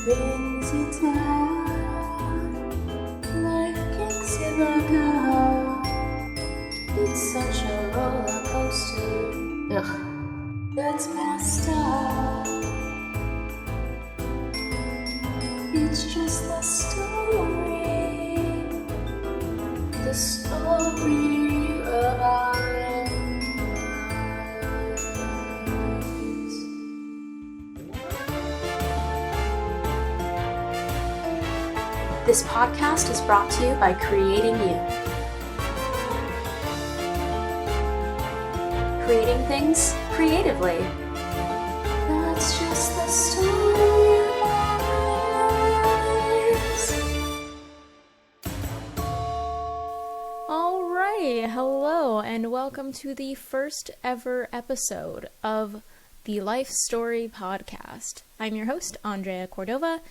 brings you down, life kicks you back out. It's such a roller coaster. Ugh, that's messed up. It's just the story of our lives. This podcast is brought to you by Creating You. Creating things creatively. That's just the story of our lives. Alright, hello and welcome to the first ever episode of the Life Story Podcast. I'm your host, Andrea Cordova,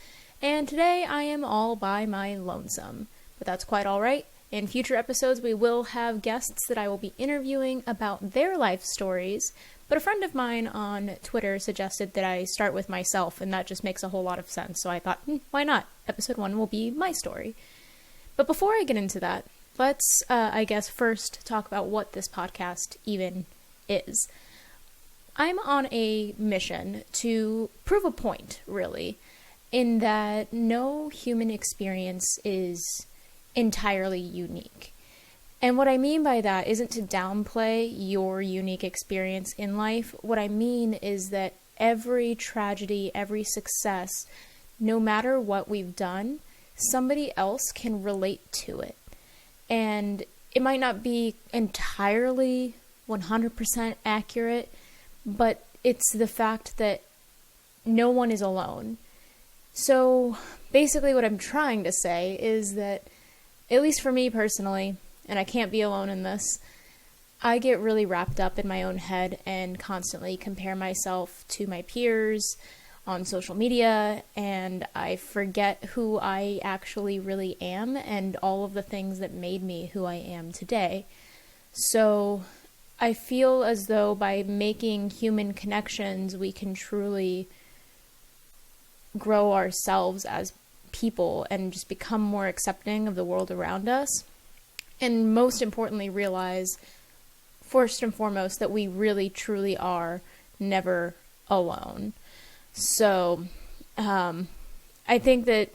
and today I am all by my lonesome. But that's quite alright. In future episodes, we will have guests that I will be interviewing about their life stories, but a friend of mine on Twitter suggested that I start with myself, and that just makes a whole lot of sense, so I thought, why not? Episode 1 will be my story. But before I get into that, let's, first talk about what this podcast even is. I'm on a mission to prove a point, really, in that no human experience is entirely unique. And what I mean by that isn't to downplay your unique experience in life. What I mean is that every tragedy, every success, no matter what we've done, somebody else can relate to it. And it might not be entirely 100% accurate, but it's the fact that no one is alone. So basically what I'm trying to say is that, at least for me personally, and I can't be alone in this, I get really wrapped up in my own head and constantly compare myself to my peers on social media, and I forget who I actually really am and all of the things that made me who I am today. So I feel as though by making human connections, we can truly grow ourselves as people and just become more accepting of the world around us. And most importantly, realize, first and foremost, that we really, truly are never alone. So, I think that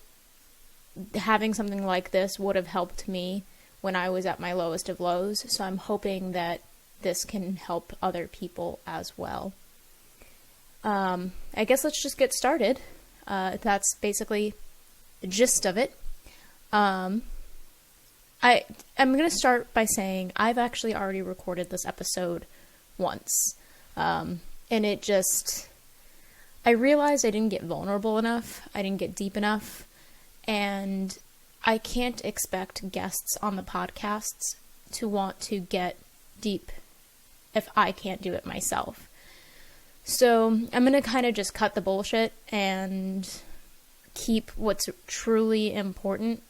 having something like this would have helped me when I was at my lowest of lows. So I'm hoping that this can help other people as well. I guess let's just get started. That's basically the gist of it. I'm going to start by saying I've actually already recorded this episode once. And it just, I realized I didn't get vulnerable enough. I didn't get deep enough. And I can't expect guests on the podcasts to want to get deep if I can't do it myself. So I'm going to kind of just cut the bullshit and keep what's truly important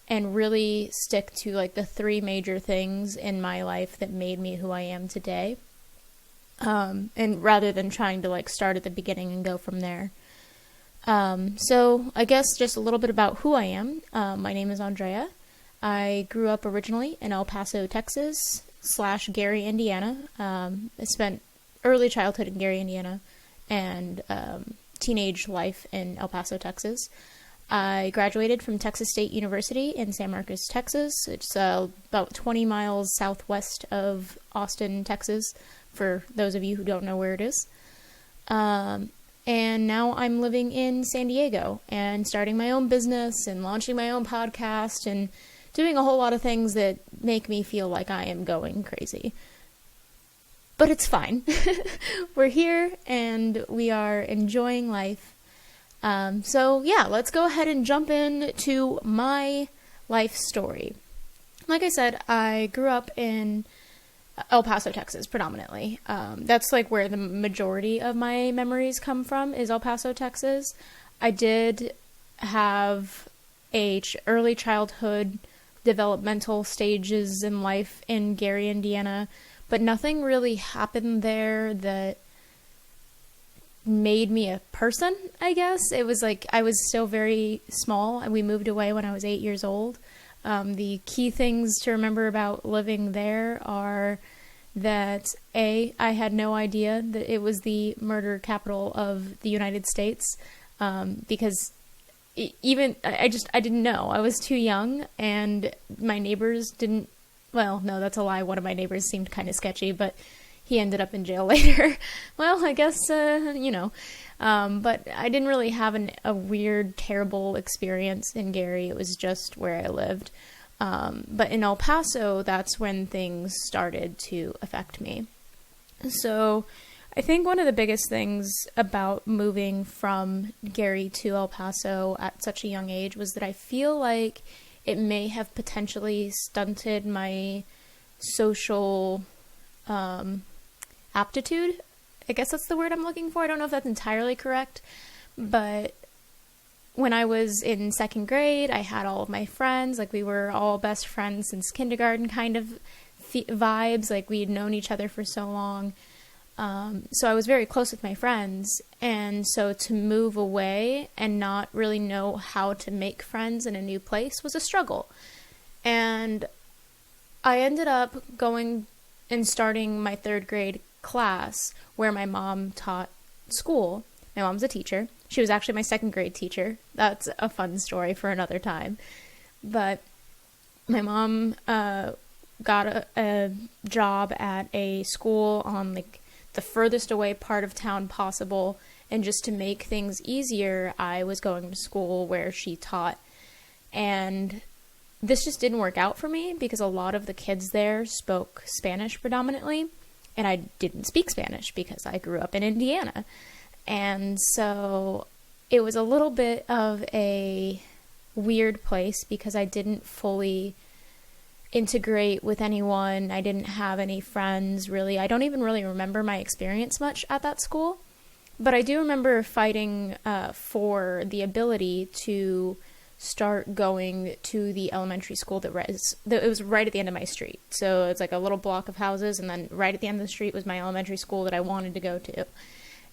and really stick to like the 3 major things in my life that made me who I am today. And rather than trying to like start at the beginning and go from there. So I guess just a little bit about who I am. My name is Andrea. I grew up originally in El Paso, Texas / Gary, Indiana. I spent early childhood in Gary, Indiana, and teenage life in El Paso, Texas. I graduated from Texas State University in San Marcos, Texas. It's about 20 miles southwest of Austin, Texas, for those of you who don't know where it is. And now I'm living in San Diego and starting my own business and launching my own podcast and doing a whole lot of things that make me feel like I am going crazy. But it's fine. We're here and we are enjoying life. So yeah, let's go ahead and jump into my life story. Like I said, I grew up in El Paso, Texas, predominantly. That's like where the majority of my memories come from, is El Paso, Texas. I did have early childhood developmental stages in life in Gary, Indiana, but nothing really happened there that made me a person, I guess. It was like I was still very small, and we moved away when I was 8 years old. The key things to remember about living there are that I had no idea that it was the murder capital of the United States, because I didn't know. I was too young, and my neighbors didn't. Well, no, that's a lie. One of my neighbors seemed kind of sketchy, but he ended up in jail later. Well, I guess, but I didn't really have a weird, terrible experience in Gary. It was just where I lived. But in El Paso, that's when things started to affect me. So I think one of the biggest things about moving from Gary to El Paso at such a young age was that I feel like it may have potentially stunted my social aptitude. I guess that's the word I'm looking for. I don't know if that's entirely correct, but when I was in second grade, I had all of my friends. Like, we were all best friends since kindergarten kind of vibes. Like, we had known each other for so long. So I was very close with my friends. And so to move away and not really know how to make friends in a new place was a struggle. And I ended up going and starting my third grade class where my mom taught school. My mom's a teacher. She was actually my second grade teacher. That's a fun story for another time. But my mom got a job at a school on like the furthest away part of town possible. And just to make things easier, I was going to school where she taught. And this just didn't work out for me because a lot of the kids there spoke Spanish predominantly. And I didn't speak Spanish because I grew up in Indiana. And so it was a little bit of a weird place because I didn't fully integrate with anyone. I didn't have any friends, really. I don't even really remember my experience much at that school. But I do remember fighting for the ability to start going to the elementary school that was right at the end of my street. So it's like a little block of houses, and then right at the end of the street was my elementary school that I wanted to go to.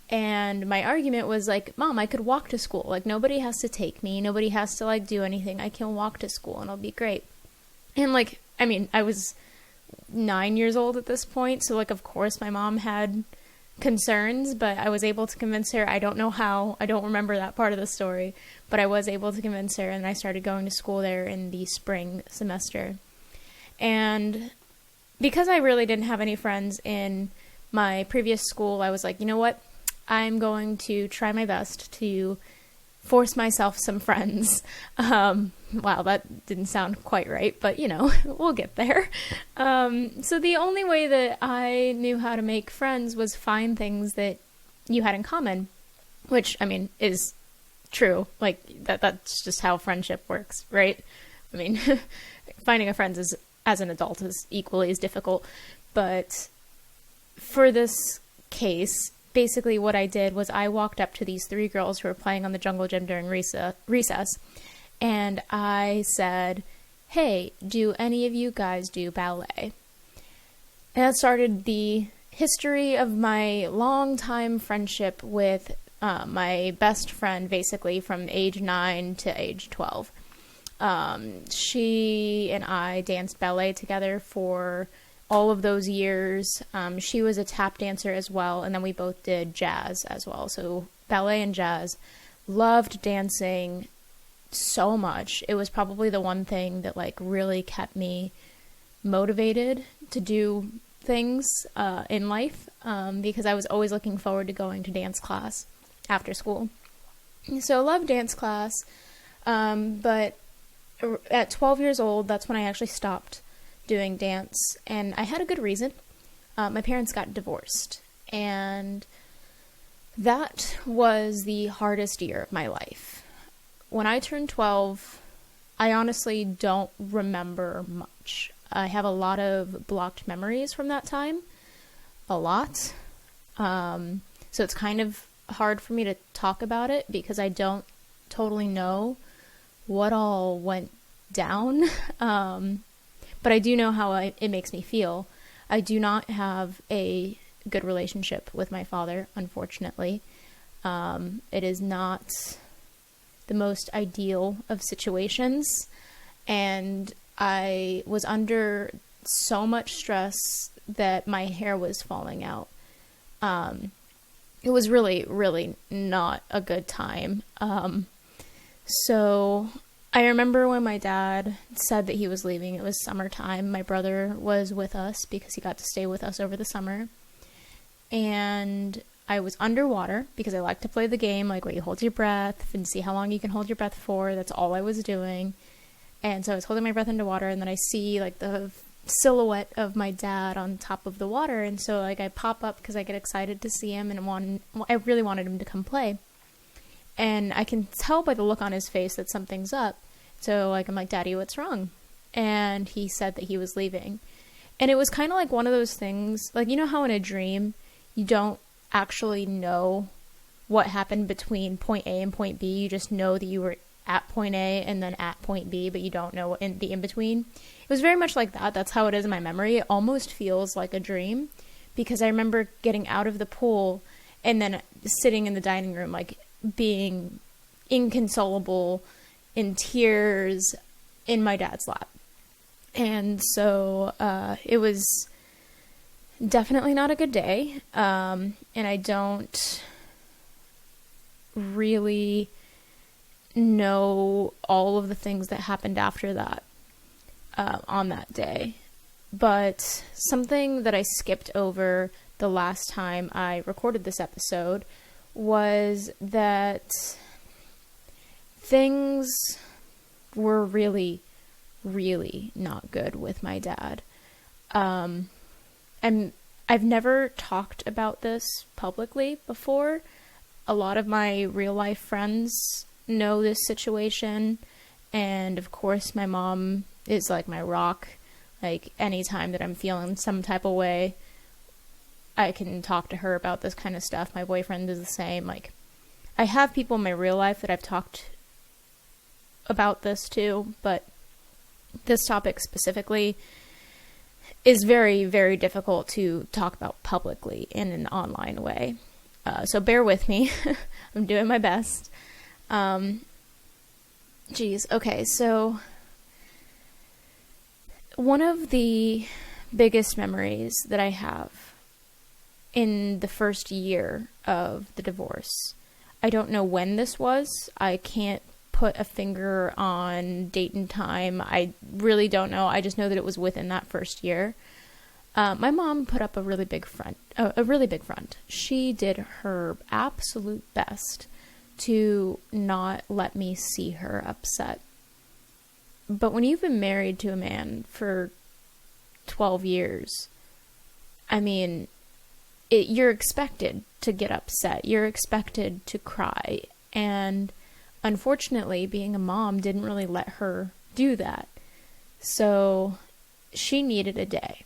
And my argument was like, Mom, I could walk to school. Like, nobody has to take me. Nobody has to, like, do anything. I can walk to school and it'll be great. And, like, I mean, I was 9 years old at this point. So, like, of course my mom had concerns, but I was able to convince her. I don't know how. I don't remember that part of the story. But I was able to convince her, and I started going to school there in the spring semester. And because I really didn't have any friends in my previous school, I was like, you know what? I'm going to try my best to force myself some friends. Wow, that didn't sound quite right, but you know, we'll get there. So the only way that I knew how to make friends was find things that you had in common, which, I mean, is true. Like, that's just how friendship works, right? I mean, finding a friend as an adult is equally as difficult. But for this case, basically what I did was I walked up to these three girls who were playing on the jungle gym during recess, and I said, hey, do any of you guys do ballet? And that started the history of my long-time friendship with my best friend, basically, from age 9 to age 12. She and I danced ballet together for all of those years. She was a tap dancer as well, and then we both did jazz as well. So ballet and jazz. Loved dancing so much. It was probably the one thing that like really kept me motivated to do things in life, because I was always looking forward to going to dance class after school. So loved dance class, but at 12 years old, that's when I actually stopped doing dance, and I had a good reason. My parents got divorced, and that was the hardest year of my life. When I turned 12, I honestly don't remember much. I have a lot of blocked memories from that time. A lot. So it's kind of hard for me to talk about it because I don't totally know what all went down. But I do know how it makes me feel. I do not have a good relationship with my father, unfortunately. It is not the most ideal of situations, and I was under so much stress that my hair was falling out. It was really, really not a good time. So I remember when my dad said that he was leaving, it was summertime. My brother was with us because he got to stay with us over the summer. And I was underwater because I like to play the game, like where you hold your breath and see how long you can hold your breath for. That's all I was doing. And so I was holding my breath underwater, and then I see like the silhouette of my dad on top of the water. And so like I pop up because I get excited to see him, and I really wanted him to come play. And I can tell by the look on his face that something's up. So like I'm like, Daddy, what's wrong? And he said that he was leaving. And it was kind of like one of those things, like, you know how in a dream you don't actually know what happened between point A and point B. You just know that you were at point A and then at point B, but you don't know in the in-between. It was very much like that. That's how it is in my memory. It almost feels like a dream, because I remember getting out of the pool and then sitting in the dining room, like being inconsolable, in tears, in my dad's lap. And so it was definitely not a good day. And I don't really know all of the things that happened after that on that day. But something that I skipped over the last time I recorded this episode was that things were really, really not good with my dad. And I've never talked about this publicly before. A lot of my real life friends know this situation, and of course my mom is like my rock. Like anytime that I'm feeling some type of way, I can talk to her about this kind of stuff. My boyfriend is the same. Like, I have people in my real life that I've talked about this too, but this topic specifically is very, very difficult to talk about publicly in an online way. So bear with me. I'm doing my best. Okay, so one of the biggest memories that I have in the first year of the divorce, I don't know when this was. I can't put a finger on date and time. I really don't know. I just know that it was within that first year. My mom put up a really big front. She did her absolute best to not let me see her upset. But when you've been married to a man for 12 years, I mean, you're expected to get upset. You're expected to cry. And unfortunately, being a mom didn't really let her do that. So she needed a day.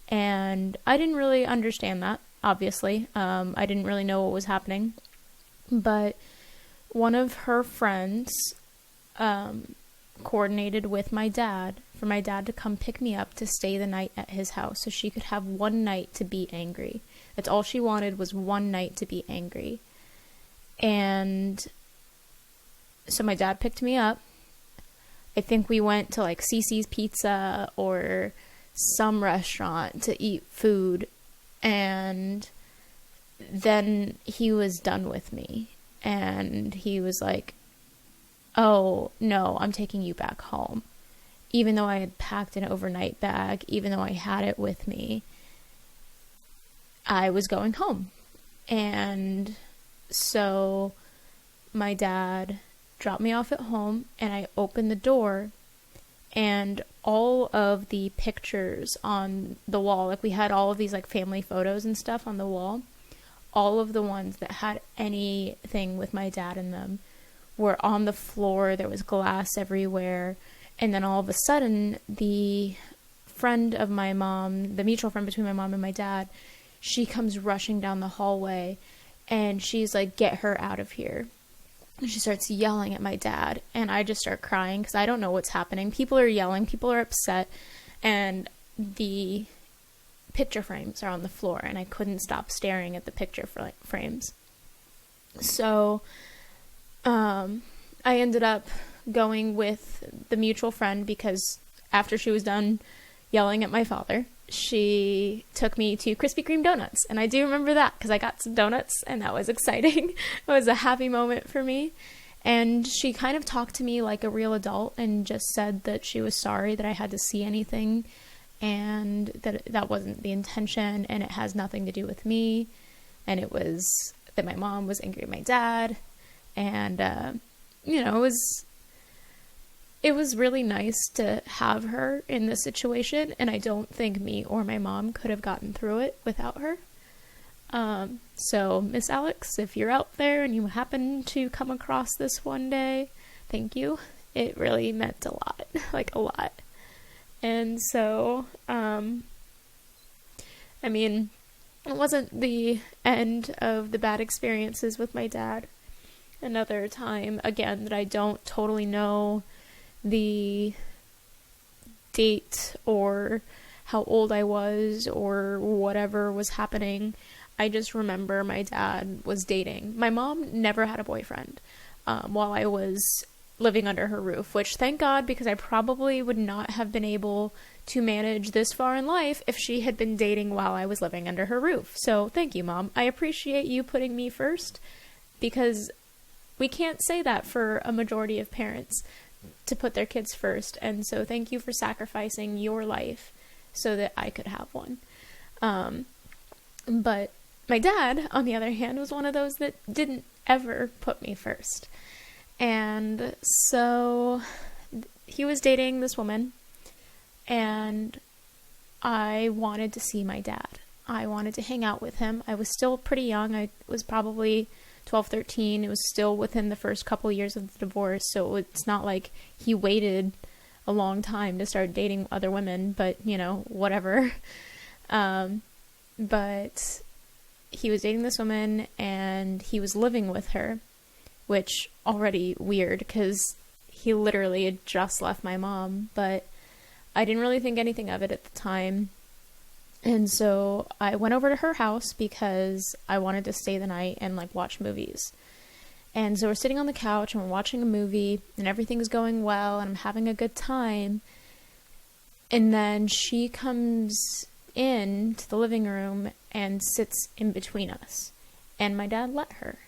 And I didn't really understand that, obviously. I didn't really know what was happening. But one of her friends coordinated with my dad for my dad to come pick me up to stay the night at his house so she could have one night to be angry. That's all she wanted, was one night to be angry. And so my dad picked me up. I think we went to like Cece's Pizza or some restaurant to eat food, and then he was done with me, and he was like, oh no, I'm taking you back home. Even though I had packed an overnight bag, even though I had it with me, I was going home. And so my dad dropped me off at home, and I opened the door, and all of the pictures on the wall, like we had all of these like family photos and stuff on the wall, all of the ones that had anything with my dad in them were on the floor. There was glass everywhere. And then all of a sudden, the friend of my mom, the mutual friend between my mom and my dad, she comes rushing down the hallway, and she's like, get her out of here. And she starts yelling at my dad, and I just start crying because I don't know what's happening. People are yelling, people are upset, and the picture frames are on the floor, and I couldn't stop staring at the picture frames. So I ended up going with the mutual friend because after she was done yelling at my father, she took me to Krispy Kreme donuts. And I do remember that because I got some donuts and that was exciting. It was a happy moment for me. And she kind of talked to me like a real adult and just said that she was sorry that I had to see anything and that wasn't the intention and it has nothing to do with me. And it was that my mom was angry at my dad. And, it was really nice to have her in this situation, and I don't think me or my mom could have gotten through it without her. So Miss Alex, if you're out there and you happen to come across this one day, thank you. It really meant a lot, like a lot. And so, it wasn't the end of the bad experiences with my dad. Another time, again, that I don't totally know the date or how old I was or whatever was happening. I just remember my dad was dating. My mom never had a boyfriend while I was living under her roof, which thank God, because I probably would not have been able to manage this far in life if she had been dating while I was living under her roof. So thank you, Mom. I appreciate you putting me first, because we can't say that for a majority of parents, to put their kids first. And so thank you for sacrificing your life so that I could have one. But my dad, on the other hand, was one of those that didn't ever put me first. And so he was dating this woman, and I wanted to see my dad. I wanted to hang out with him. I was still pretty young. I was probably 12, 13. It was still within the first couple years of the divorce, so it's not like he waited a long time to start dating other women, but, whatever. But he was dating this woman, and he was living with her, which already weird, because he literally had just left my mom, but I didn't really think anything of it at the time. And so I went over to her house because I wanted to stay the night and watch movies. And so we're sitting on the couch and we're watching a movie and everything's going well and I'm having a good time. And then she comes in to the living room and sits in between us. And my dad let her.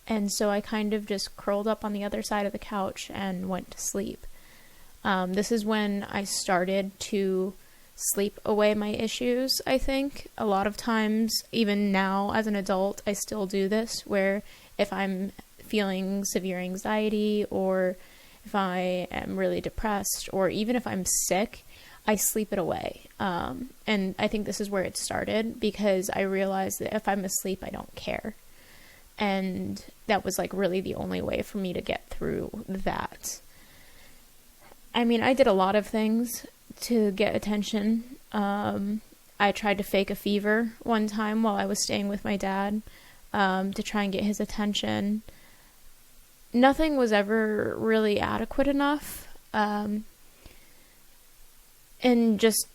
And so I kind of just curled up on the other side of the couch and went to sleep. This is when I started to sleep away my issues, I think. A lot of times, even now as an adult, I still do this, where if I'm feeling severe anxiety or if I am really depressed or even if I'm sick, I sleep it away. And I think this is where it started, because I realized that if I'm asleep, I don't care. And that was really the only way for me to get through that. I mean, I did a lot of things to get attention. I tried to fake a fever one time while I was staying with my dad, to try and get his attention. Nothing was ever really adequate enough. And just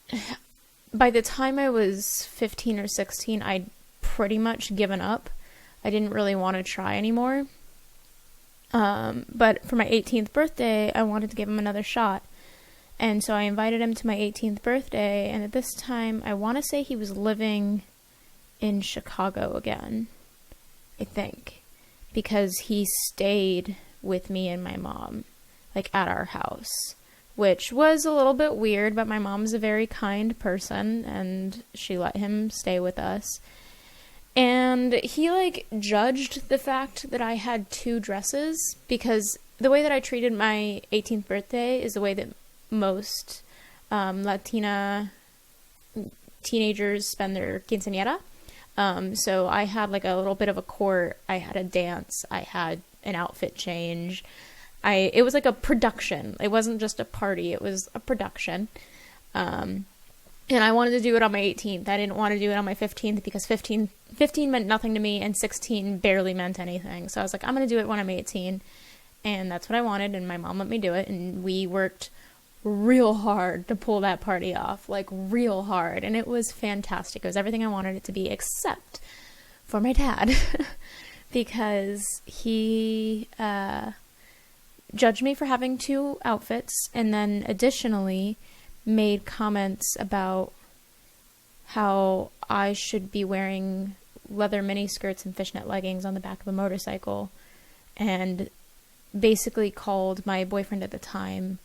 by the time I was 15 or 16, I'd pretty much given up. I didn't really want to try anymore. But for my 18th birthday, I wanted to give him another shot. And so I invited him to my 18th birthday, and at this time, I want to say he was living in Chicago again, I think, because he stayed with me and my mom, at our house, which was a little bit weird, but my mom's a very kind person, and she let him stay with us. And he, judged the fact that I had 2 dresses, because the way that I treated my 18th birthday is the way that most Latina teenagers spend their quinceañera. So I had a little bit of a court. I had a dance. I had an outfit change. It was a production. It wasn't just a party. It was a production. And I wanted to do it on my 18th. I didn't want to do it on my 15th because 15 meant nothing to me and 16 barely meant anything. So I was I'm going to do it when I'm 18. And that's what I wanted. And my mom let me do it. And we worked real hard to pull that party off, real hard, and it was fantastic. It was everything I wanted it to be, except for my dad, because he judged me for having two outfits, and then additionally made comments about how I should be wearing leather mini skirts and fishnet leggings on the back of a motorcycle, and basically called my boyfriend at the time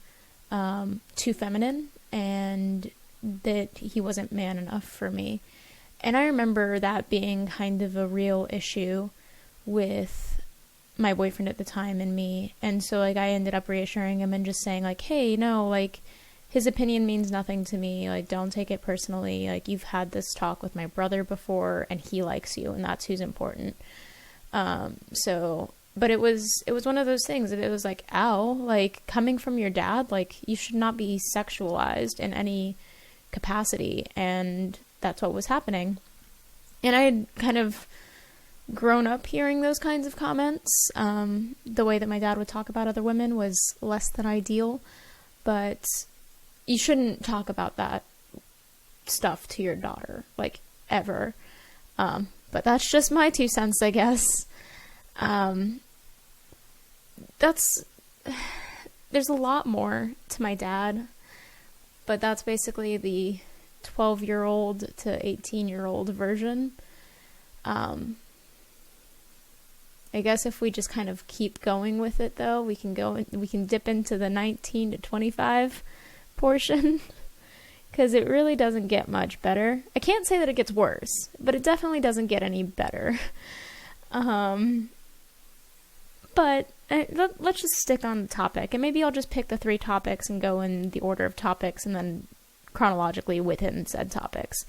too feminine, and that he wasn't man enough for me. And I remember that being kind of a real issue with my boyfriend at the time and me. And so, like, I ended up reassuring him and just saying, like, hey, no, like, his opinion means nothing to me. Like, don't take it personally. Like, you've had this talk with my brother before, and he likes you, and that's who's important. But it was one of those things that it was like, ow, like, coming from your dad, like, you should not be sexualized in any capacity. And that's what was happening. And I had kind of grown up hearing those kinds of comments. The way that my dad would talk about other women was less than ideal, but you shouldn't talk about that stuff to your daughter, like, ever. But that's just my 2 cents, I guess. There's a lot more to my dad, but that's basically the 12-year-old to 18-year-old version. I guess if we just kind of keep going with it, though, we can dip into the 19 to 25 portion, because it really doesn't get much better. I can't say that it gets worse, but it definitely doesn't get any better. But let's just stick on the topic, and maybe I'll just pick the 3 topics and go in the order of topics and then chronologically within said topics.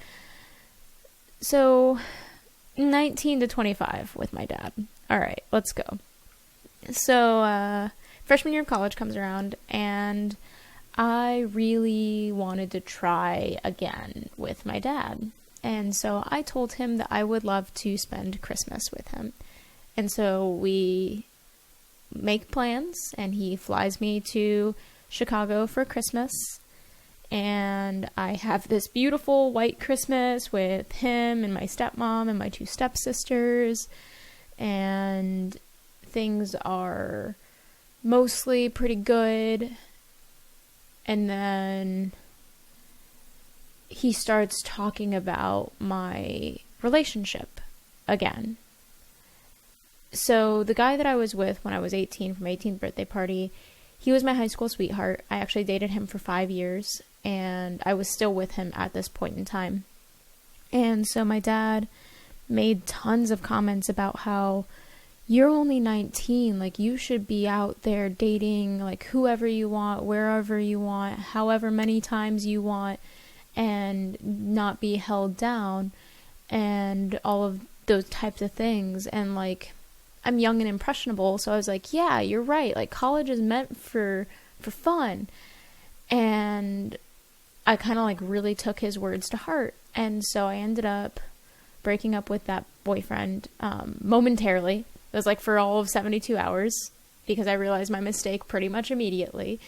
So, 19 to 25 with my dad. All right, let's go. So, freshman year of college comes around, and I really wanted to try again with my dad. And so I told him that I would love to spend Christmas with him. And so we make plans, and he flies me to Chicago for Christmas. And I have this beautiful white Christmas with him and my stepmom and my 2 stepsisters. And things are mostly pretty good. And then he starts talking about my relationship again. So the guy that I was with when I was 18 for my 18th birthday party, he was my high school sweetheart. I actually dated him for 5 years, and I was still with him at this point in time. And so my dad made tons of comments about how you're only 19, like, you should be out there dating, like, whoever you want, wherever you want, however many times you want, and not be held down, and all of those types of things. And, like, I'm young and impressionable, so I was like, yeah, you're right, like, college is meant for fun. And I kind of, like, really took his words to heart. And so I ended up breaking up with that boyfriend momentarily. It was like for all of 72 hours, because I realized my mistake pretty much immediately.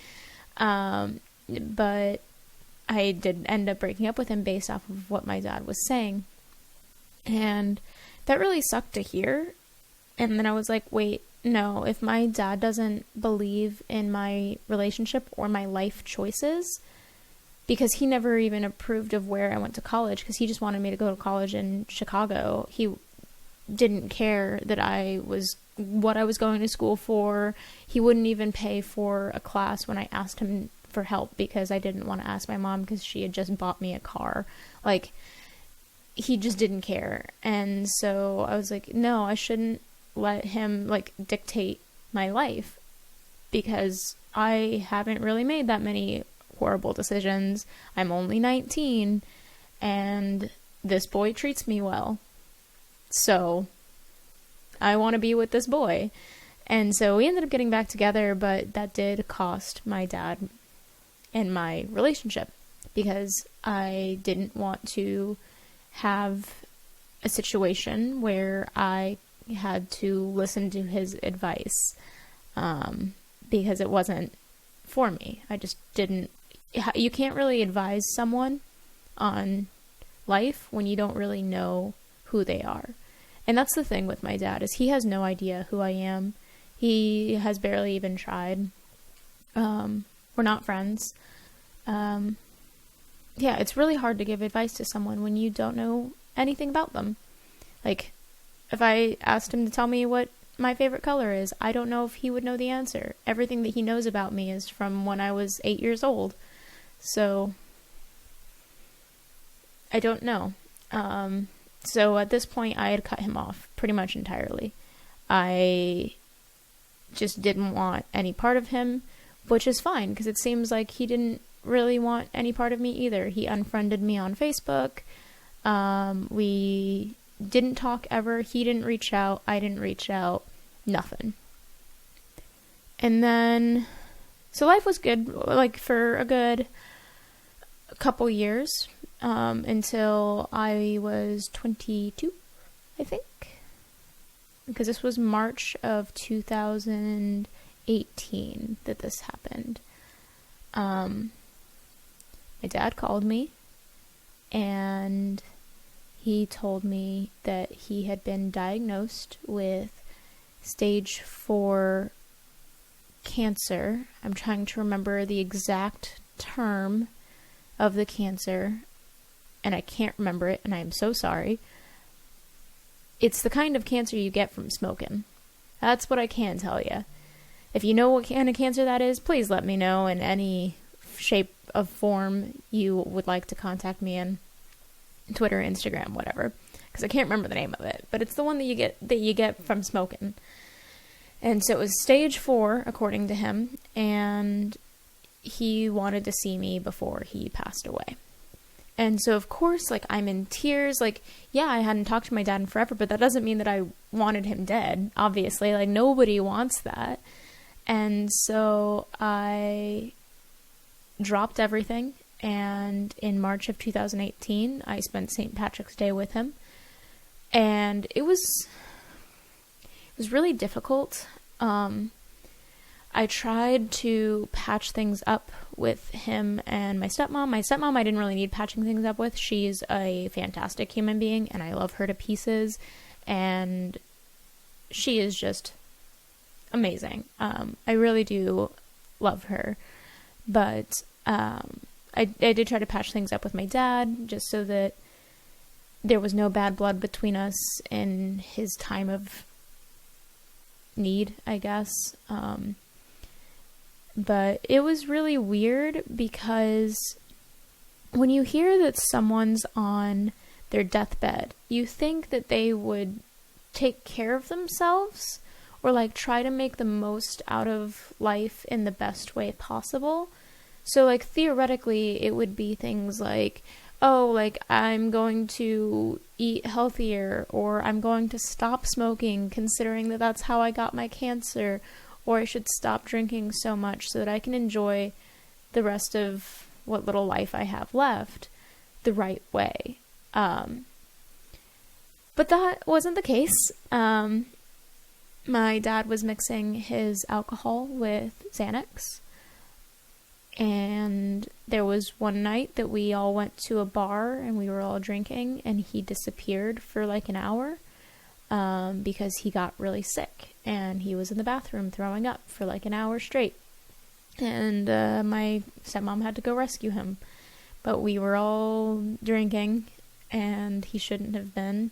But I did end up breaking up with him based off of what my dad was saying. And that really sucked to hear. And then I was like, wait, no, if my dad doesn't believe in my relationship or my life choices, because he never even approved of where I went to college, because he just wanted me to go to college in Chicago. He didn't care that what I was going to school for. He wouldn't even pay for a class when I asked him for help, because I didn't want to ask my mom, because she had just bought me a car. Like, he just didn't care. And so I was like, no, I shouldn't let him, like, dictate my life, because I haven't really made that many horrible decisions. I'm only 19, and this boy treats me well. So I want to be with this boy. And so we ended up getting back together, but that did cost my dad and my relationship, because I didn't want to have a situation where I had to listen to his advice, because it wasn't for me. I just didn't. You can't really advise someone on life when you don't really know who they are. And that's the thing with my dad, is he has no idea who I am. He has barely even tried. We're not friends. Yeah, it's really hard to give advice to someone when you don't know anything about them. Like, if I asked him to tell me what my favorite color is, I don't know if he would know the answer. Everything that he knows about me is from when I was 8 years old. So, I don't know. So at this point, I had cut him off pretty much entirely. I just didn't want any part of him, which is fine, because it seems like he didn't really want any part of me either. He unfriended me on Facebook. We didn't talk ever. He didn't reach out. I didn't reach out. Nothing. And then, so life was good, like, for a good couple years, until I was 22, I think. Because this was March of 2018 that this happened. My dad called me, and he told me that he had been diagnosed with stage 4 cancer. I'm trying to remember the exact term of the cancer, and I can't remember it, and I am so sorry. It's the kind of cancer you get from smoking. That's what I can tell you. If you know what kind of cancer that is, please let me know in any shape of form you would like to contact me in. Twitter, Instagram, whatever. Because I can't remember the name of it. But it's the one that you get from smoking. And so it was stage 4, according to him. And he wanted to see me before he passed away. And so, of course, like, I'm in tears. Like, yeah, I hadn't talked to my dad in forever, but that doesn't mean that I wanted him dead, obviously. Like, nobody wants that. And so I dropped everything, and in March of 2018, I spent St. Patrick's Day with him. And it was really difficult. I tried to patch things up with him and my stepmom. My stepmom I didn't really need patching things up with. She's a fantastic human being, and I love her to pieces, and she is just amazing. I really do love her, but I did try to patch things up with my dad, just so that there was no bad blood between us in his time of need, I guess. But it was really weird, because when you hear that someone's on their deathbed, you think that they would take care of themselves, or like try to make the most out of life in the best way possible. So like theoretically it would be things like, oh, like, I'm going to eat healthier, or I'm going to stop smoking, considering that that's how I got my cancer, or I should stop drinking so much so that I can enjoy the rest of what little life I have left the right way. But that wasn't the case. My dad was mixing his alcohol with Xanax. And there was one night that we all went to a bar and we were all drinking, and he disappeared for like an hour because he got really sick, and he was in the bathroom throwing up for like an hour straight. And my stepmom had to go rescue him. But we were all drinking, and he shouldn't have been,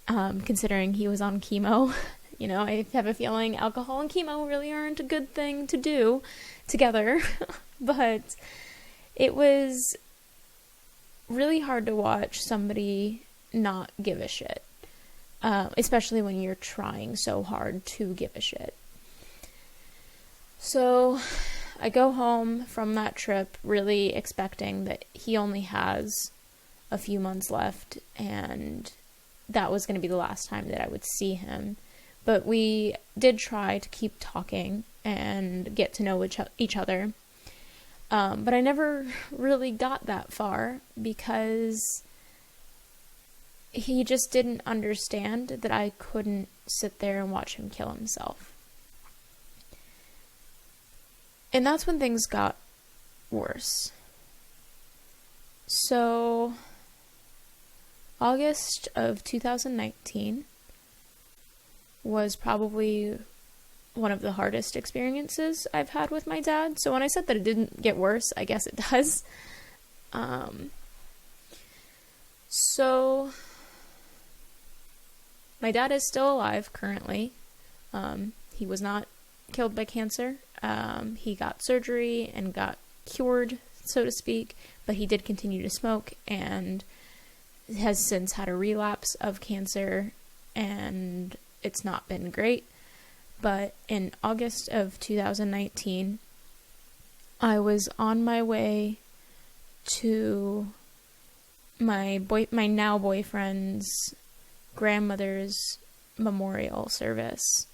considering he was on chemo. You know, I have a feeling alcohol and chemo really aren't a good thing to do together. But it was really hard to watch somebody not give a shit. Especially when you're trying so hard to give a shit. So I go home from that trip really expecting that he only has a few months left, and that was going to be the last time that I would see him. But we did try to keep talking and get to know each other. But I never really got that far, because he just didn't understand that I couldn't sit there and watch him kill himself. And that's when things got worse. So August of 2019 was probably one of the hardest experiences I've had with my dad. So when I said that it didn't get worse, I guess it does. So my dad is still alive currently. He was not killed by cancer. He got surgery and got cured, so to speak, but he did continue to smoke and has since had a relapse of cancer, and it's not been great. But in August of 2019, I was on my way to my now boyfriend's grandmother's memorial service,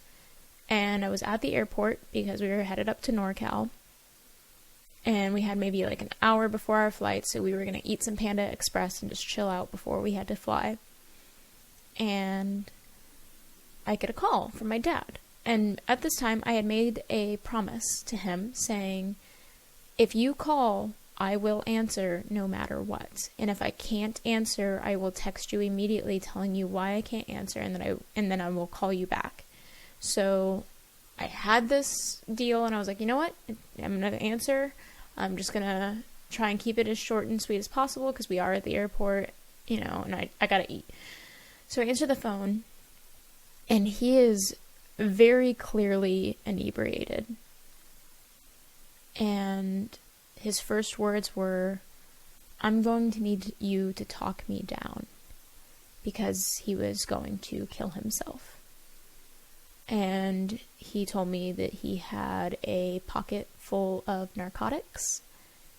and I was at the airport because we were headed up to NorCal, and we had maybe like an hour before our flight, so we were going to eat some Panda Express and just chill out before we had to fly. And I get a call from my dad, and at this time I had made a promise to him saying, if you call, I will answer no matter what. And if I can't answer, I will text you immediately telling you why I can't answer, and then I will call you back. So I had this deal, and I was like, you know what? I'm going to answer. I'm just going to try and keep it as short and sweet as possible because we are at the airport, and I got to eat. So I answer the phone, and he is very clearly inebriated. And his first words were, I'm going to need you to talk me down, because he was going to kill himself. And he told me that he had a pocket full of narcotics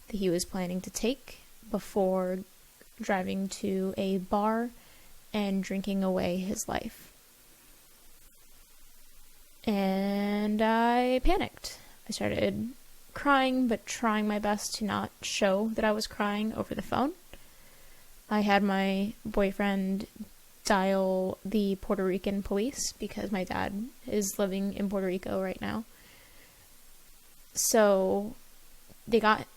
that he was planning to take before driving to a bar and drinking away his life. And I panicked. I started crying, but trying my best to not show that I was crying over the phone. I had my boyfriend dial the Puerto Rican police because my dad is living in Puerto Rico right now. So they got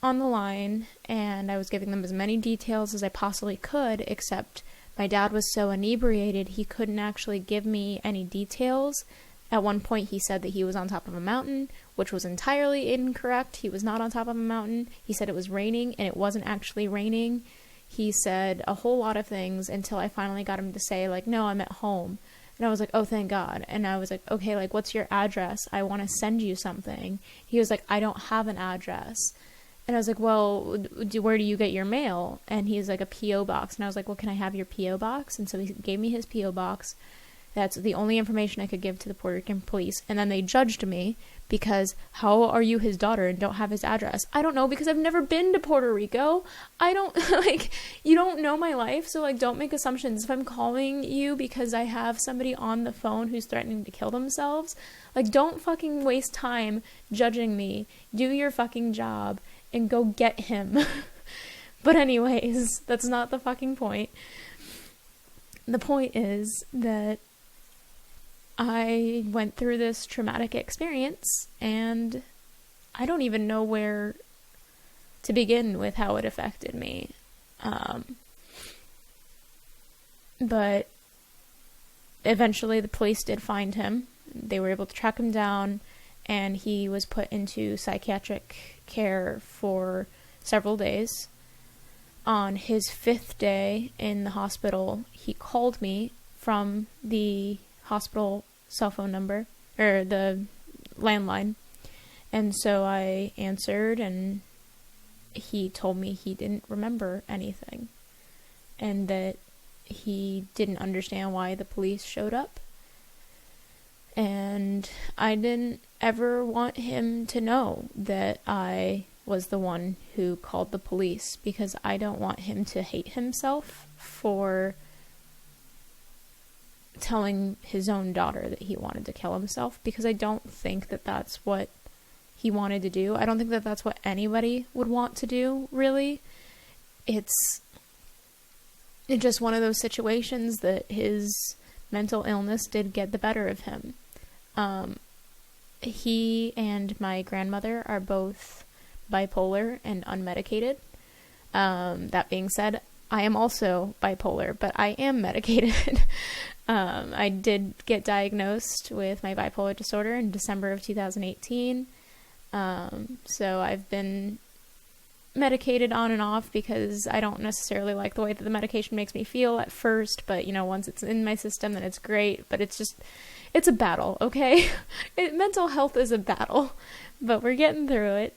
on the line, and I was giving them as many details as I possibly could, except my dad was so inebriated he couldn't actually give me any details. At one point, he said that he was on top of a mountain, which was entirely incorrect. He was not on top of a mountain. He said it was raining, and it wasn't actually raining. He said a whole lot of things until I finally got him to say, like, no, I'm at home. And I was like, oh, thank God. And I was like, okay, like, what's your address? I want to send you something. He was like, I don't have an address. And I was like, well, where do you get your mail? And he's like, a P.O. box. And I was like, well, can I have your P.O. box? And so he gave me his P.O. box. That's the only information I could give to the Puerto Rican police. And then they judged me because how are you his daughter and don't have his address? I don't know, because I've never been to Puerto Rico. I don't, you don't know my life, so, don't make assumptions. If I'm calling you because I have somebody on the phone who's threatening to kill themselves, don't fucking waste time judging me. Do your fucking job and go get him. But anyways, that's not the fucking point. The point is that I went through this traumatic experience, and I don't even know where to begin with how it affected me. But eventually the police did find him. They were able to track him down, and he was put into psychiatric care for several days. On his 5th day in the hospital, he called me from the hospital cell phone number, or the landline, and so I answered, and he told me he didn't remember anything, and that he didn't understand why the police showed up, and I didn't ever want him to know that I was the one who called the police, because I don't want him to hate himself for telling his own daughter that he wanted to kill himself, because I don't think that that's what he wanted to do. I don't think that that's what anybody would want to do, really. It's just one of those situations that his mental illness did get the better of him. He and my grandmother are both bipolar and unmedicated. That being said, I am also bipolar, but I am medicated. I did get diagnosed with my bipolar disorder in December of 2018. So I've been medicated on and off because I don't necessarily like the way that the medication makes me feel at first, but once it's in my system, then it's great. But it's a battle, okay? Mental health is a battle, but we're getting through it.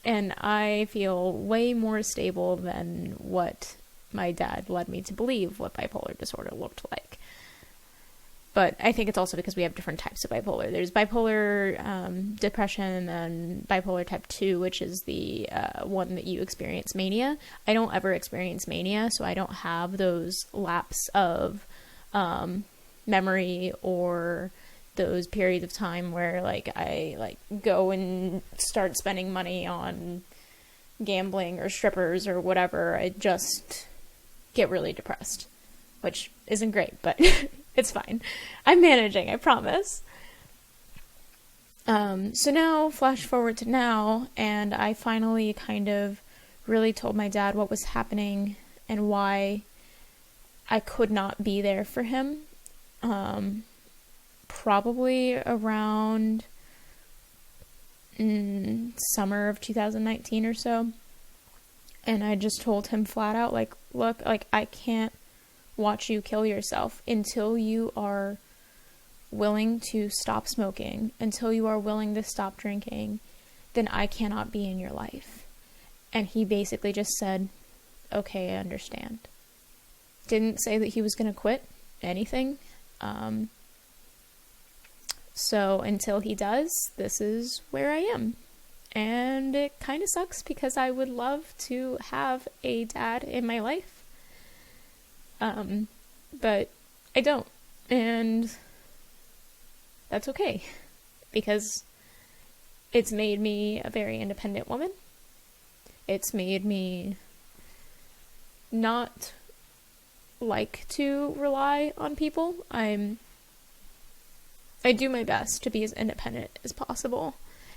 And I feel way more stable than what my dad led me to believe what bipolar disorder looked like. But I think it's also because we have different types of bipolar. There's bipolar depression and bipolar type 2, which is the one that you experience mania. I don't ever experience mania, so I don't have those lapse of memory or those periods of time where I go and start spending money on gambling or strippers or whatever. I just get really depressed, which isn't great, but it's fine. I'm managing, I promise. So now, flash forward to now, and I finally kind of really told my dad what was happening and why I could not be there for him. Probably around summer of 2019 or so. And I just told him flat out, look, I can't watch you kill yourself until you are willing to stop smoking, until you are willing to stop drinking, then I cannot be in your life. And he basically just said, okay, I understand. Didn't say that he was going to quit anything. So until he does, this is where I am. And it kind of sucks because I would love to have a dad in my life. But I don't. And that's okay. Because it's made me a very independent woman. It's made me not like to rely on people. I do my best to be as independent as possible.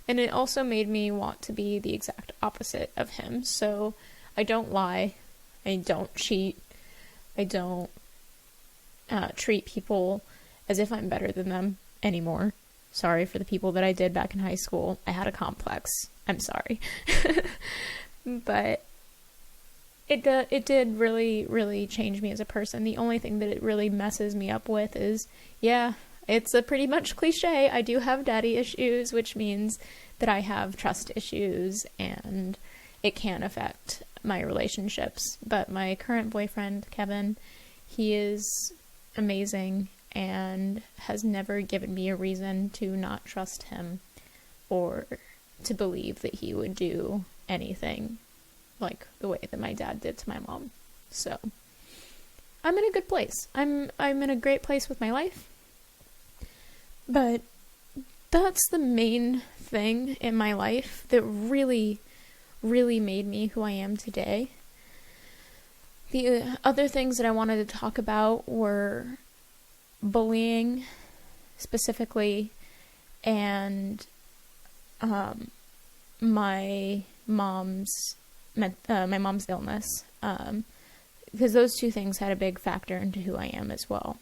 And it also made me want to be the exact opposite of him. So I don't lie. I don't cheat. I don't treat people as if I'm better than them anymore. Sorry for the people that I did back in high school. I had a complex. I'm sorry. But it did really, really change me as a person. The only thing that it really messes me up with is, it's a pretty much cliche. I do have daddy issues, which means that I have trust issues and it can affect my relationships. But my current boyfriend, Kevin, he is amazing and has never given me a reason to not trust him or to believe that he would do anything like the way that my dad did to my mom. So I'm in a good place. I'm in a great place with my life. But that's the main thing in my life that really, really made me who I am today. The other things that I wanted to talk about were bullying, specifically, and my mom's illness, because those two things had a big factor into who I am as well.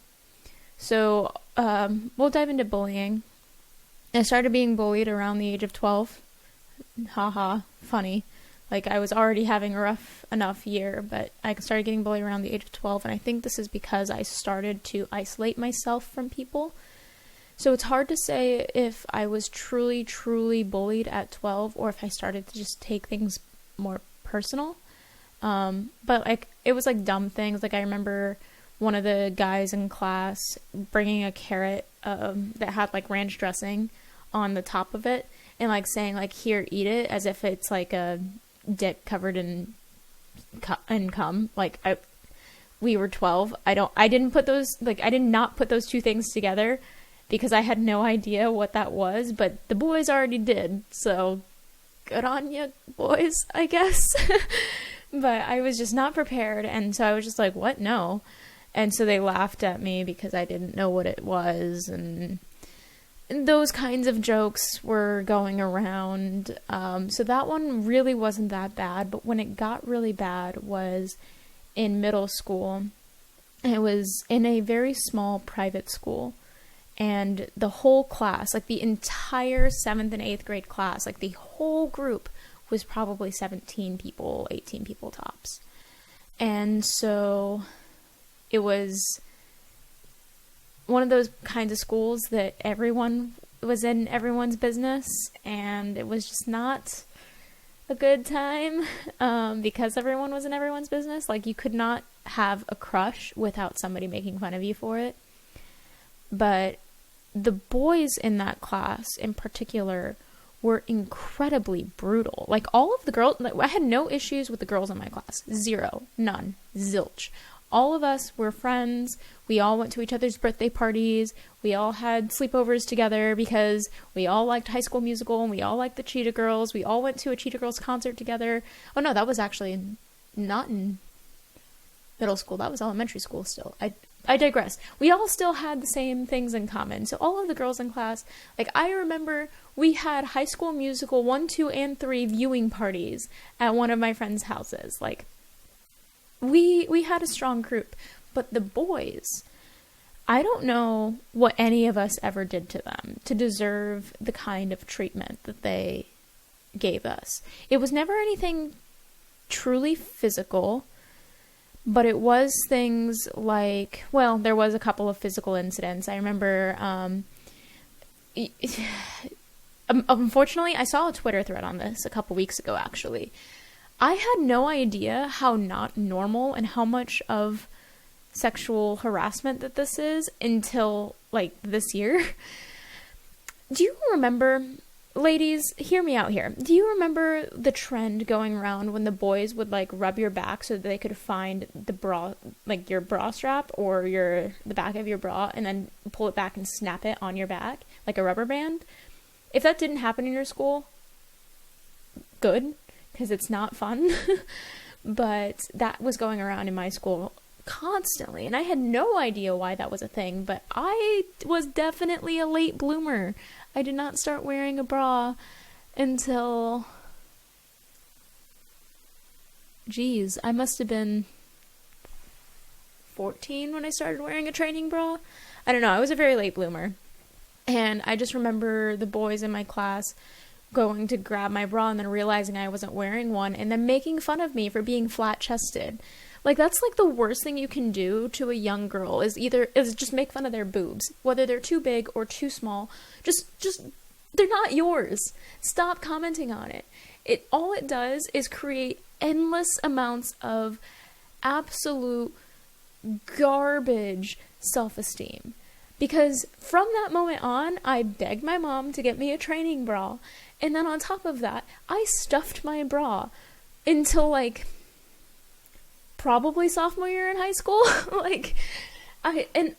So we'll dive into bullying. I started being bullied around the age of 12. Haha, funny. I was already having a rough enough year, but I started getting bullied around the age of 12, and I think this is because I started to isolate myself from people. So it's hard to say if I was truly, truly bullied at 12, or if I started to just take things more personal. But it was dumb things. I remember one of the guys in class bringing a carrot that had ranch dressing on the top of it, and saying here, eat it, as if it's a dick covered in cum. We were 12. I didn't put those, I did not put those two things together because I had no idea what that was, but the boys already did, so good on you, boys, I guess. But I was just not prepared, and so I was just what? No. And so they laughed at me because I didn't know what it was, and those kinds of jokes were going around. So that one really wasn't that bad, but when it got really bad was in middle school. It was in a very small private school. And the whole class, like the entire 7th and 8th grade class, like the whole group was probably 17 people, 18 people tops. And so it was one of those kinds of schools that everyone was in everyone's business, and it was just not a good time because everyone was in everyone's business. Like, you could not have a crush without somebody making fun of you for it. But the boys in that class in particular were incredibly brutal. Like, all of the girls, like, I had no issues with the girls in my class. Zero. None. Zilch. All of us were friends. We all went to each other's birthday parties. We all had sleepovers together because we all liked High School Musical and we all liked the Cheetah Girls. We all went to a Cheetah Girls concert together. Oh no, that was actually not in middle school. That was elementary school still. I digress. We all still had the same things in common. So all of the girls in class, like, I remember we had High School Musical 1, 2, and 3 viewing parties at one of my friends' houses. Like, we had a strong group. But the boys, I don't know what any of us ever did to them to deserve the kind of treatment that they gave us. It was never anything truly physical. But it was things like, well, there was a couple of physical incidents. I remember, unfortunately, I saw a Twitter thread on this a couple weeks ago, actually. I had no idea how not normal and how much of sexual harassment that this is until, like, this year. Do you remember... Ladies, hear me out here. Do you remember the trend going around when the boys would, like, rub your back so that they could find the bra, like, your bra strap or the back of your bra, and then pull it back and snap it on your back like a rubber band? If that didn't happen in your school, good, because it's not fun. But that was going around in my school constantly, and I had no idea why that was a thing, but I was definitely a late bloomer. I did not start wearing a bra until, I must have been 14 when I started wearing a training bra. I don't know, I was a very late bloomer. And I just remember the boys in my class going to grab my bra and then realizing I wasn't wearing one and then making fun of me for being flat-chested. Like, that's like the worst thing you can do to a young girl is just make fun of their boobs, whether they're too big or too small. Just they're not yours. Stop commenting on it. All it does is create endless amounts of absolute garbage self-esteem. Because from that moment on, I begged my mom to get me a training bra, and then on top of that, I stuffed my bra until, like, probably sophomore year in high school. And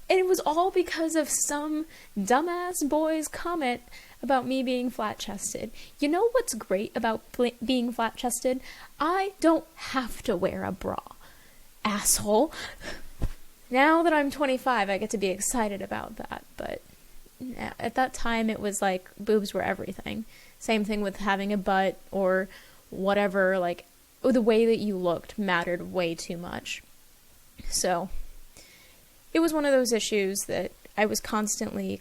it was all because of some dumbass boy's comment about me being flat-chested. You know what's great about being flat-chested? I don't have to wear a bra, asshole. Now that I'm 25, I get to be excited about that, but at that time it was like boobs were everything. Same thing with having a butt or whatever, like, the way that you looked mattered way too much. So, it was one of those issues that I was constantly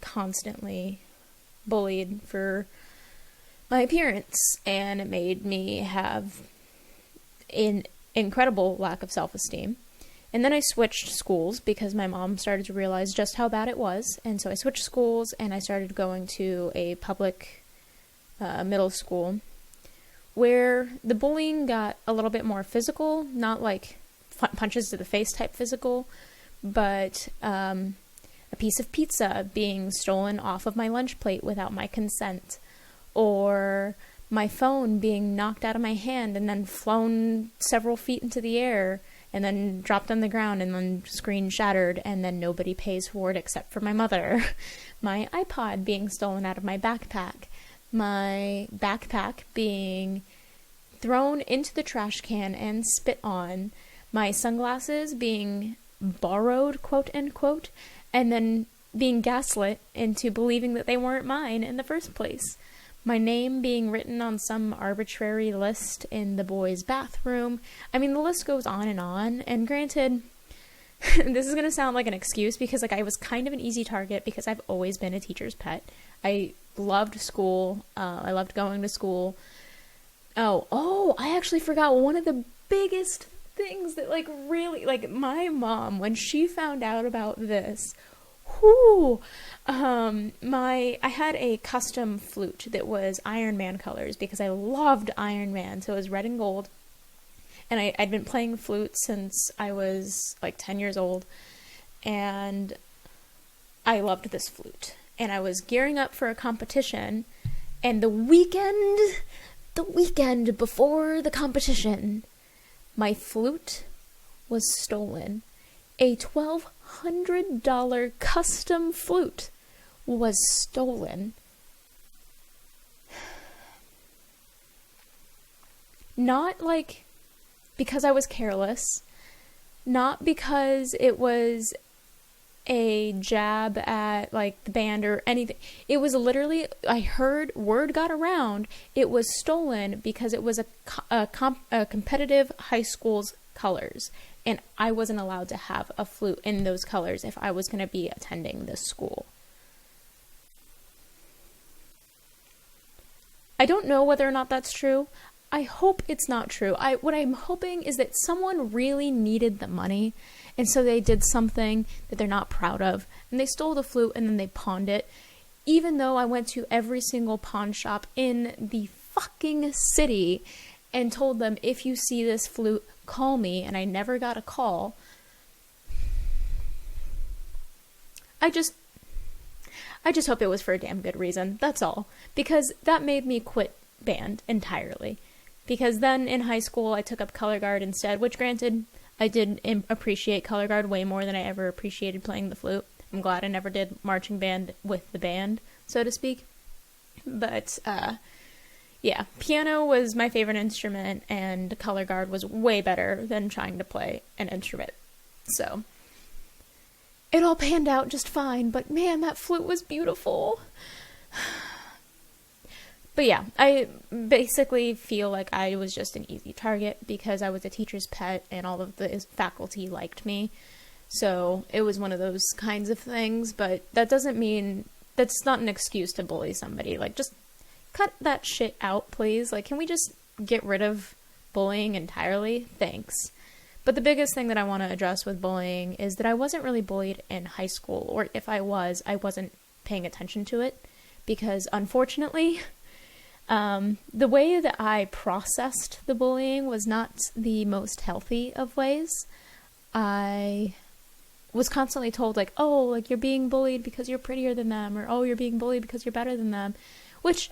bullied for my appearance, and it made me have an incredible lack of self-esteem. And then I switched schools because my mom started to realize just how bad it was, and so I switched schools and I started going to a public middle school where the bullying got a little bit more physical, not like punches to the face type physical, but a piece of pizza being stolen off of my lunch plate without my consent, or my phone being knocked out of my hand and then flown several feet into the air and then dropped on the ground and then screen shattered and then nobody pays for it except for my mother. My iPod being stolen out of my backpack. My backpack being thrown into the trash can and spit on, my sunglasses being borrowed, quote unquote, and then being gaslit into believing that they weren't mine in the first place. my name being written on some arbitrary list in the boys' bathroom. I mean, the list goes on, and granted, this is going to sound like an excuse because, like, I was kind of an easy target because I've always been a teacher's pet. I loved school. I loved going to school. Oh, I actually forgot one of the biggest things that, like, really, like, my mom, when she found out about this, I had a custom flute that was Iron Man colors because I loved Iron Man, so it was red and gold. And I'd been playing flute since I was like 10 years old, and I loved this flute. And I was gearing up for a competition, and the weekend before the competition, my flute was stolen. A $1,200 custom flute was stolen. Not like because I was careless, not because it was a jab at like the band or anything. It was literally, I heard, word got around, it was stolen because it was a competitive high school's colors, and I wasn't allowed to have a flute in those colors if I was going to be attending this school. I don't know whether or not that's true. I hope it's not true. What I'm hoping is that someone really needed the money, and so they did something that they're not proud of, and they stole the flute and then they pawned it. Even though I went to every single pawn shop in the fucking city and told them, if you see this flute, call me, and I never got a call. I just hope it was for a damn good reason. That's all. Because that made me quit band entirely. Because then in high school I took up color guard instead, which granted, I did appreciate color guard way more than I ever appreciated playing the flute. I'm glad I never did marching band with the band, so to speak. But, yeah, piano was my favorite instrument, and color guard was way better than trying to play an instrument. So, it all panned out just fine, but man, that flute was beautiful. But yeah, I basically feel like I was just an easy target because I was a teacher's pet and all of the faculty liked me. So it was one of those kinds of things, but that doesn't mean, that's not an excuse to bully somebody. Like, just cut that shit out, please. Like, can we just get rid of bullying entirely? Thanks. But the biggest thing that I want to address with bullying is that I wasn't really bullied in high school, or if I wasn't paying attention to it, because unfortunately, the way that I processed the bullying was not the most healthy of ways. I was constantly told, like, oh, like, you're being bullied because you're prettier than them, or, oh, you're being bullied because you're better than them, which,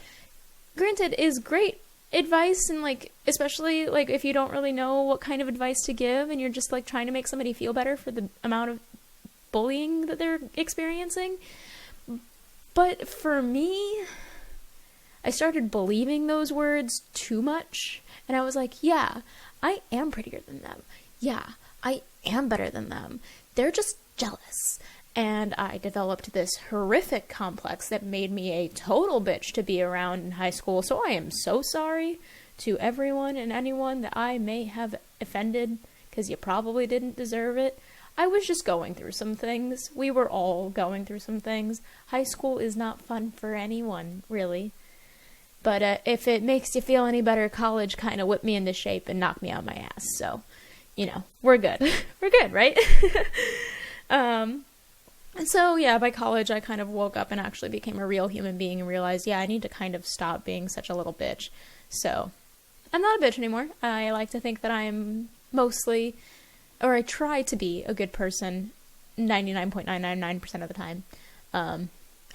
granted, is great advice, and, like, especially, like, if you don't really know what kind of advice to give, and you're just, like, trying to make somebody feel better for the amount of bullying that they're experiencing. But for me, I started believing those words too much, and I was like, yeah, I am prettier than them. Yeah, I am better than them. They're just jealous. And I developed this horrific complex that made me a total bitch to be around in high school. So I am so sorry to everyone and anyone that I may have offended, because you probably didn't deserve it. I was just going through some things. We were all going through some things. High school is not fun for anyone, really. But if it makes you feel any better, college kind of whipped me into shape and knocked me out my ass. So, you know, we're good. We're good, right? And so, yeah, by college, I kind of woke up and actually became a real human being and realized, yeah, I need to kind of stop being such a little bitch. So, I'm not a bitch anymore. I like to think that I'm mostly, or I try to be a good person 99.999% of the time.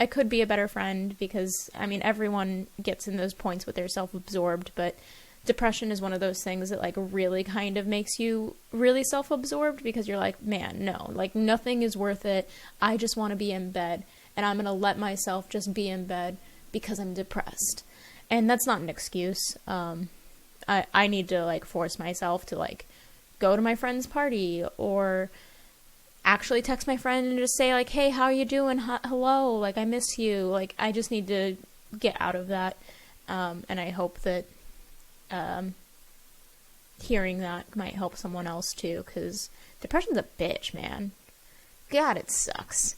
I could be a better friend because, I mean, everyone gets in those points with their self-absorbed, but depression is one of those things that, like, really kind of makes you really self-absorbed because you're like, man, no, like, nothing is worth it. I just want to be in bed, and I'm going to let myself just be in bed because I'm depressed. And that's not an excuse. I need to, like, force myself to, like, go to my friend's party or actually text my friend and just say, like, hey, how are you doing? Hello, like, I miss you. Like, I just need to get out of that. And I hope that hearing that might help someone else too, because depression's a bitch, man. God, it sucks.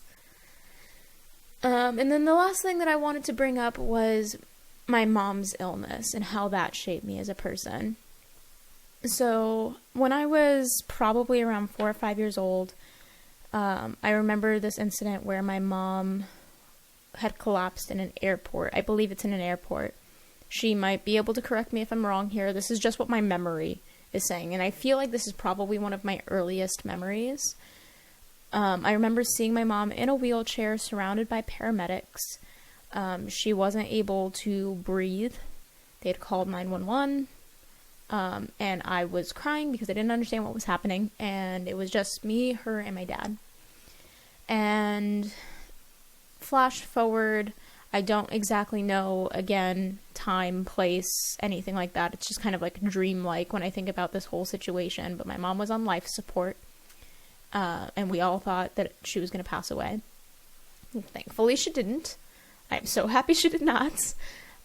And then the last thing that I wanted to bring up was my mom's illness and how that shaped me as a person. So when I was probably around 4 or 5 years old, I remember this incident where my mom had collapsed in an airport. I believe it's in an airport. She might be able to correct me if I'm wrong here. This is just what my memory is saying, and I feel like this is probably one of my earliest memories. I remember seeing my mom in a wheelchair surrounded by paramedics. She wasn't able to breathe. They had called 911, and I was crying because I didn't understand what was happening, and it was just me, her, and my dad. And flash forward, I don't exactly know, again, time, place, anything like that. It's just kind of like dreamlike when I think about this whole situation, but my mom was on life support. And we all thought that she was going to pass away. Thankfully, she didn't. I'm so happy she did not.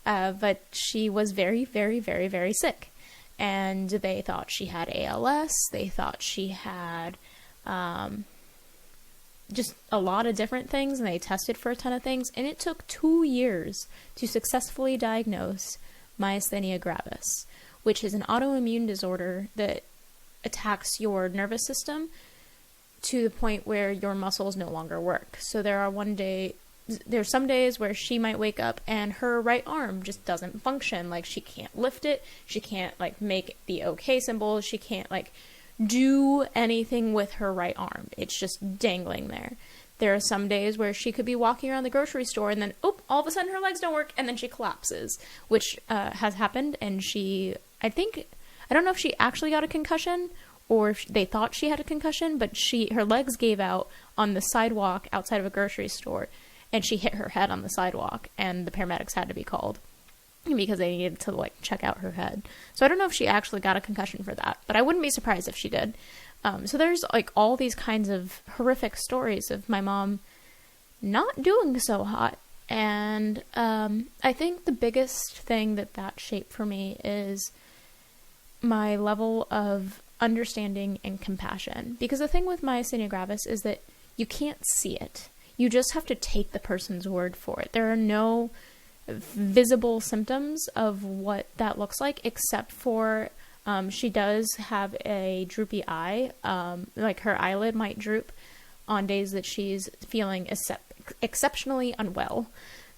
But she was very, very, very, very sick. And they thought she had ALS. They thought she had just a lot of different things. And they tested for a ton of things. And it took 2 years to successfully diagnose myasthenia gravis, which is an autoimmune disorder that attacks your nervous system to the point where your muscles no longer work. So there's some days where she might wake up and her right arm just doesn't function. Like, she can't lift it. She can't, like, make the okay symbol. She can't, like, do anything with her right arm. It's just dangling there. There are some days where she could be walking around the grocery store and then, all of a sudden her legs don't work and then she collapses, which has happened. And I don't know if she actually got a concussion or if they thought she had a concussion, but her legs gave out on the sidewalk outside of a grocery store, and she hit her head on the sidewalk, and the paramedics had to be called because they needed to, like, check out her head. So I don't know if she actually got a concussion for that, but I wouldn't be surprised if she did. So there's, like, all these kinds of horrific stories of my mom not doing so hot, and I think the biggest thing that shaped for me is my level of understanding and compassion. Because the thing with myasthenia gravis is that you can't see it. You just have to take the person's word for it. There are no visible symptoms of what that looks like, except for she does have a droopy eye. Like, her eyelid might droop on days that she's feeling exceptionally unwell.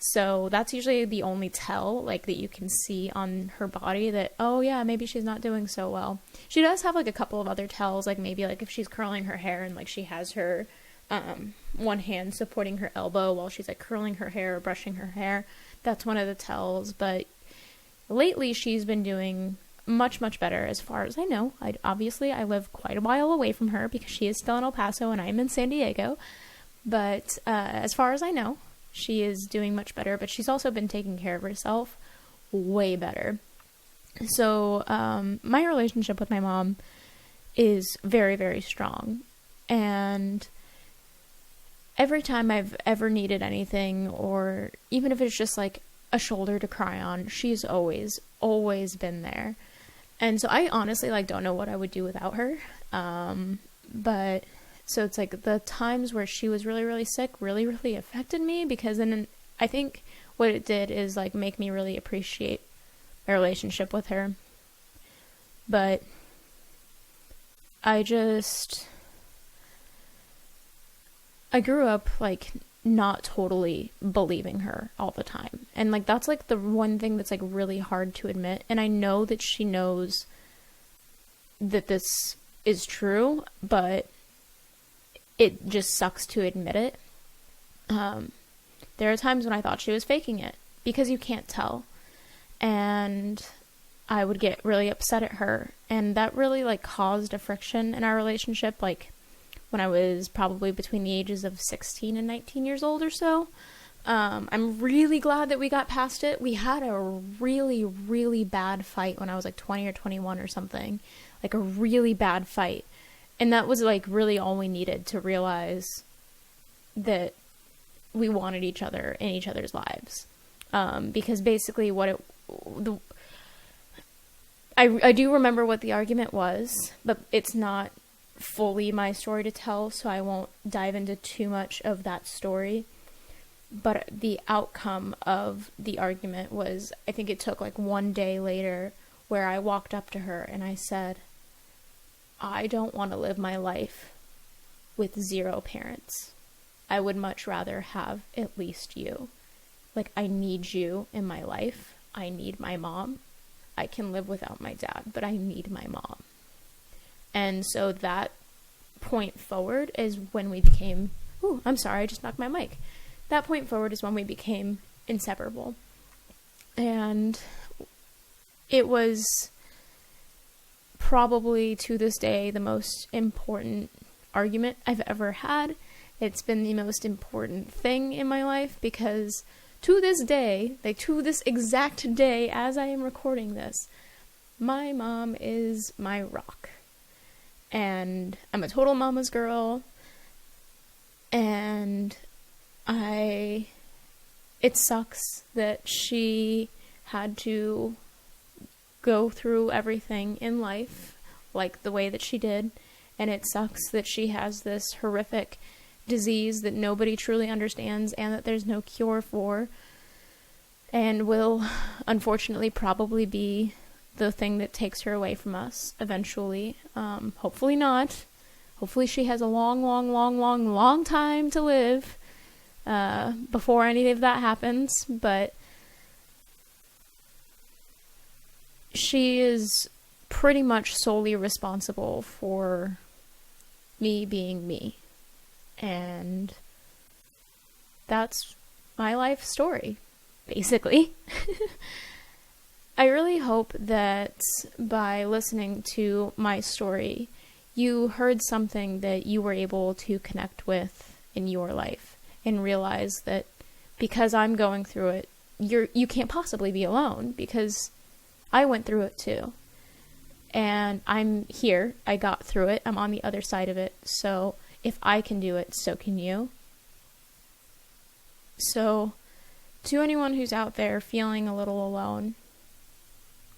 So that's usually the only tell, like, that you can see on her body that, oh yeah, maybe she's not doing so well. She does have, like, a couple of other tells, like maybe, like, if she's curling her hair and, like, she has her one hand supporting her elbow while she's, like, curling her hair or brushing her hair. That's one of the tells. But lately she's been doing much, much better as far as I know. I live quite a while away from her because she is still in El Paso and I'm in San Diego. But as far as I know, she is doing much better, but she's also been taking care of herself way better. So my relationship with my mom is very, very strong. And every time I've ever needed anything, or even if it's just like a shoulder to cry on, she's always, always been there. And so I honestly, like, don't know what I would do without her. But so it's like the times where she was really, really sick really, really affected me, because then I think what it did is, like, make me really appreciate my relationship with her. But I grew up, like, not totally believing her all the time. And, like, that's, like, the one thing that's, like, really hard to admit. And I know that she knows that this is true, but it just sucks to admit it. There are times when I thought she was faking it, because you can't tell. And I would get really upset at her. And that really, like, caused a friction in our relationship, like, when I was probably between the ages of 16 and 19 years old or so. I'm really glad that we got past it. We had a really, really bad fight when I was, like, 20 or 21 or something. Like, a really bad fight. And that was, like, really all we needed to realize that we wanted each other in each other's lives. Because basically what I do remember what the argument was, but it's not fully my story to tell, so I won't dive into too much of that story. But the outcome of the argument was, I think it took like one day later, where I walked up to her and I said, I don't want to live my life with 0 parents. I would much rather have at least you. Like, I need you in my life. I need my mom. I can live without my dad, but I need my mom. And so that point forward is when we became, I'm sorry, I just knocked my mic. That point forward is when we became inseparable. And it was probably, to this day, the most important argument I've ever had. It's been the most important thing in my life, because to this day, like to this exact day as I am recording this, my mom is my rock. And I'm a total mama's girl. And it sucks that she had to go through everything in life like the way that she did. And it sucks that she has this horrific disease that nobody truly understands and that there's no cure for, and will unfortunately probably be the thing that takes her away from us eventually. Hopefully not. Hopefully she has a long time to live before any of that happens, but she is pretty much solely responsible for me being me. And that's my life story, basically. I really hope that by listening to my story, you heard something that you were able to connect with in your life and realize that because I'm going through it, you can't possibly be alone, because I went through it too. And I'm here. I got through it. I'm on the other side of it. So if I can do it, so can you. So to anyone who's out there feeling a little alone,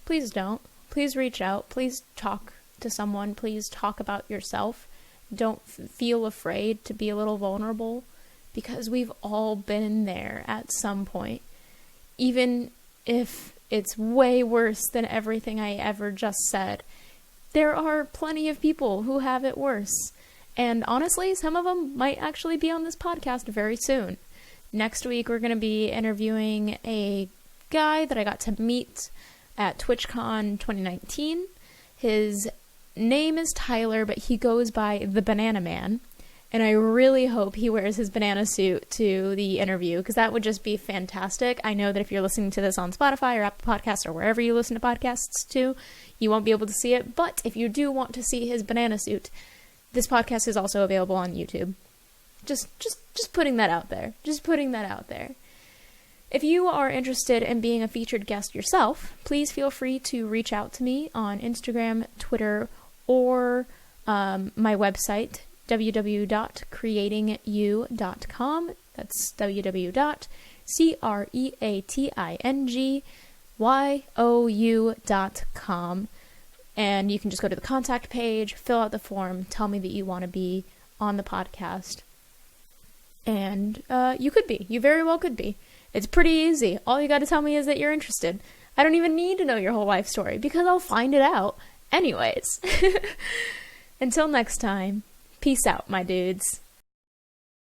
please don't. Please reach out. Please talk to someone. Please talk about yourself. Don't feel afraid to be a little vulnerable, because we've all been there at some point. Even if it's way worse than everything I ever just said, there are plenty of people who have it worse. And honestly, some of them might actually be on this podcast very soon. Next week, we're going to be interviewing a guy that I got to meet at TwitchCon 2019. His name is Tyler, but he goes by the Banana Man. And I really hope he wears his banana suit to the interview, because that would just be fantastic. I know that if you're listening to this on Spotify or Apple Podcasts or wherever you listen to podcasts to, you won't be able to see it. But if you do want to see his banana suit, this podcast is also available on YouTube. Just putting that out there. Just putting that out there. If you are interested in being a featured guest yourself, please feel free to reach out to me on Instagram, Twitter, or my website, www.creatingyou.com. That's www.creatingyou.com. And you can just go to the contact page, fill out the form, tell me that you want to be on the podcast. And you could be. You very well could be. It's pretty easy. All you got to tell me is that you're interested. I don't even need to know your whole life story, because I'll find it out anyways. Until next time, peace out, my dudes.